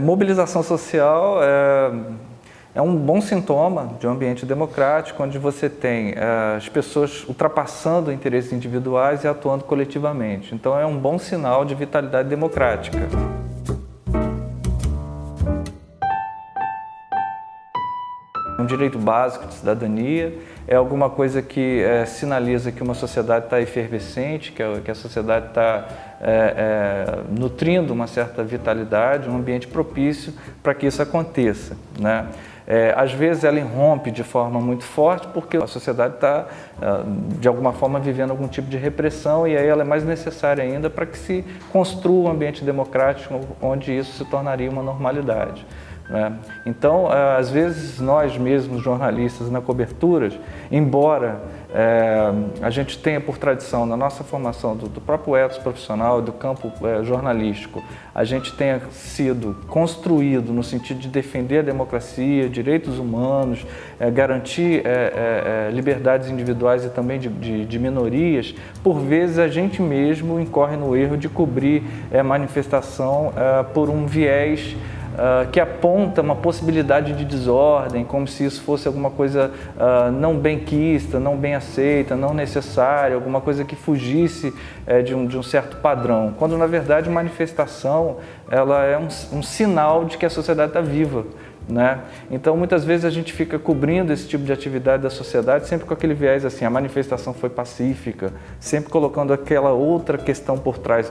Mobilização social é um bom sintoma de um ambiente democrático, onde você tem as pessoas ultrapassando interesses individuais e atuando coletivamente. Então é um bom sinal de vitalidade democrática. Um direito básico de cidadania, é alguma coisa que sinaliza que uma sociedade está efervescente, que a sociedade está nutrindo uma certa vitalidade, um ambiente propício para que isso aconteça, né? Às vezes ela irrompe de forma muito forte porque a sociedade está, de alguma forma, vivendo algum tipo de repressão, e aí ela é mais necessária ainda para que se construa um ambiente democrático onde isso se tornaria uma normalidade. Então, às vezes, nós mesmos, jornalistas, na cobertura, embora a gente tenha por tradição, na nossa formação do próprio ethos profissional, do campo jornalístico, a gente tenha sido construído no sentido de defender a democracia, direitos humanos, garantir liberdades individuais e também de minorias, por vezes a gente mesmo incorre no erro de cobrir manifestação por um viés que aponta uma possibilidade de desordem, como se isso fosse alguma coisa não benquista, não bem aceita, não necessária, alguma coisa que fugisse de um certo padrão, quando na verdade manifestação ela é um sinal de que a sociedade está viva, né? Então muitas vezes a gente fica cobrindo esse tipo de atividade da sociedade sempre com aquele viés assim, a manifestação foi pacífica, sempre colocando aquela outra questão por trás.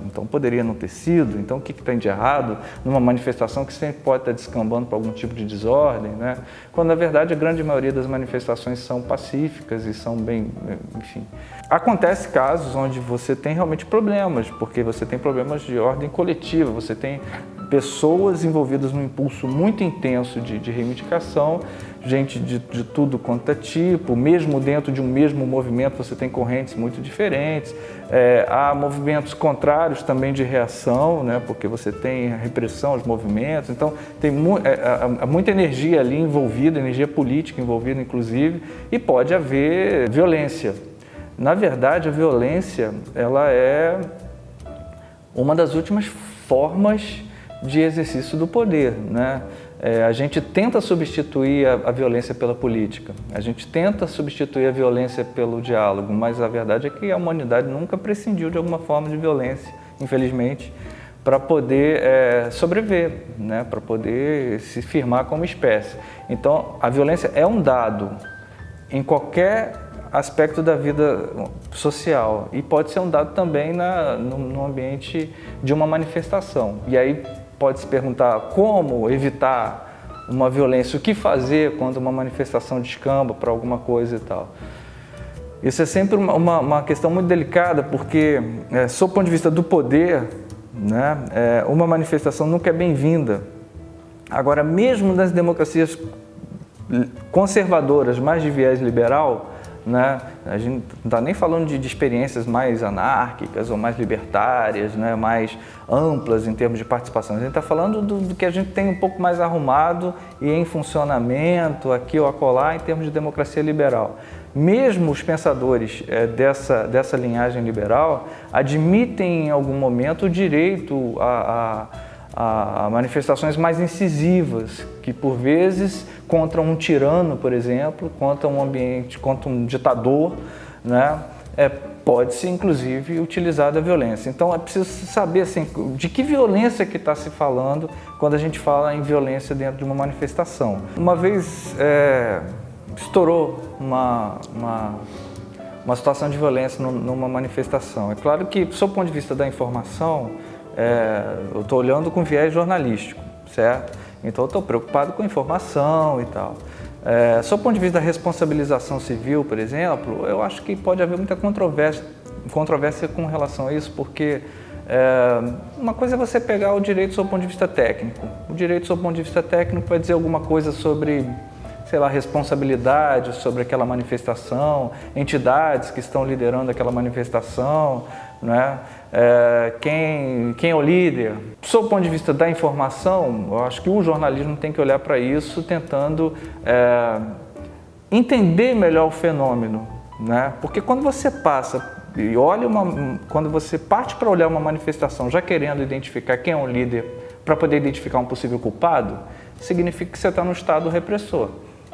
Então poderia não ter sido, então o que tem de errado numa manifestação que sempre pode estar descambando para algum tipo de desordem, né? Quando na verdade a grande maioria das manifestações são pacíficas e são bem, enfim. Acontece casos onde você tem realmente problemas, porque você tem problemas de ordem coletiva, você tem pessoas envolvidas num impulso muito intenso de reivindicação, gente de tudo quanto é tipo, mesmo dentro de um mesmo movimento você tem correntes muito diferentes, há movimentos contrários também de reação, né, porque você tem a repressão aos movimentos, então tem muita energia ali envolvida, energia política envolvida inclusive, e pode haver violência. Na verdade, a violência ela é uma das últimas formas de exercício do poder, né? A gente tenta substituir a violência pela política, a gente tenta substituir a violência pelo diálogo, mas a verdade é que a humanidade nunca prescindiu de alguma forma de violência, infelizmente, para poder sobreviver, né? Para poder se firmar como espécie. Então, a violência é um dado em qualquer aspecto da vida social e pode ser um dado também no ambiente de uma manifestação. E aí pode se perguntar como evitar uma violência, o que fazer quando uma manifestação descamba para alguma coisa e tal. Isso é sempre uma questão muito delicada, porque, sob o ponto de vista do poder, né, uma manifestação nunca é bem-vinda. Agora, mesmo nas democracias conservadoras, mais de viés liberal, né? A gente não está nem falando de experiências mais anárquicas ou mais libertárias, né? Mais amplas em termos de participação. A gente está falando do que a gente tem um pouco mais arrumado e em funcionamento aqui ou acolá em termos de democracia liberal. Mesmo os pensadores dessa linhagem liberal admitem em algum momento o direito a manifestações mais incisivas, que por vezes contra um tirano, por exemplo, contra um ambiente, contra um ditador, né, pode-se inclusive utilizar da violência. Então é preciso saber assim, de que violência que está se falando quando a gente fala em violência dentro de uma manifestação. Uma vez estourou uma situação de violência numa manifestação. É claro que, sob o ponto de vista da informação, eu estou olhando com viés jornalístico, certo? Então eu estou preocupado com a informação e tal. Sob o ponto de vista da responsabilização civil, por exemplo, eu acho que pode haver muita controvérsia com relação a isso, porque uma coisa é você pegar o direito sob o ponto de vista técnico. O direito sob o ponto de vista técnico vai dizer alguma coisa sobre, sei lá, responsabilidade sobre aquela manifestação, entidades que estão liderando aquela manifestação, né? Quem é o líder. Sob o ponto de vista da informação, eu acho que o jornalismo tem que olhar para isso tentando entender melhor o fenômeno, né? Porque quando você passa e olha quando você parte para olhar uma manifestação já querendo identificar quem é um líder para poder identificar um possível culpado, significa que você está no estado repressor.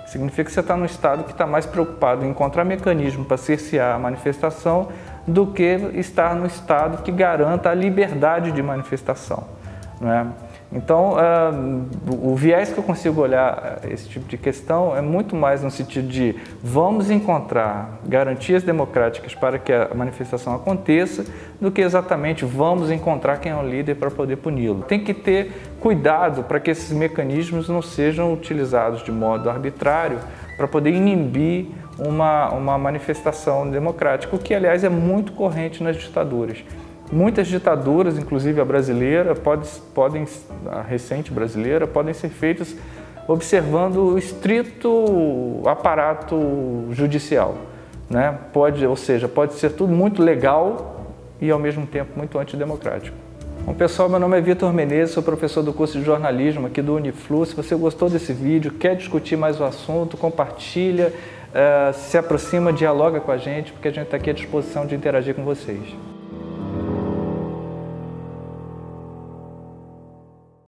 Significa que você está no estado que está mais preocupado em encontrar mecanismo para cercear a manifestação do que estar no estado que garanta a liberdade de manifestação, né? Então, o viés que eu consigo olhar esse tipo de questão é muito mais no sentido de vamos encontrar garantias democráticas para que a manifestação aconteça, do que exatamente vamos encontrar quem é o líder para poder puni-lo. Tem que ter cuidado para que esses mecanismos não sejam utilizados de modo arbitrário para poder inibir uma manifestação democrática, o que, aliás, é muito corrente nas ditaduras. Muitas ditaduras, inclusive a brasileira, a recente brasileira, podem ser feitas observando o estrito aparato judicial, né? Ou seja, pode ser tudo muito legal e, ao mesmo tempo, muito antidemocrático. Bom, pessoal, meu nome é Vitor Menezes, sou professor do curso de jornalismo aqui do Uniflu. Se você gostou desse vídeo, quer discutir mais o assunto, compartilha, se aproxima, dialoga com a gente, porque a gente está aqui à disposição de interagir com vocês.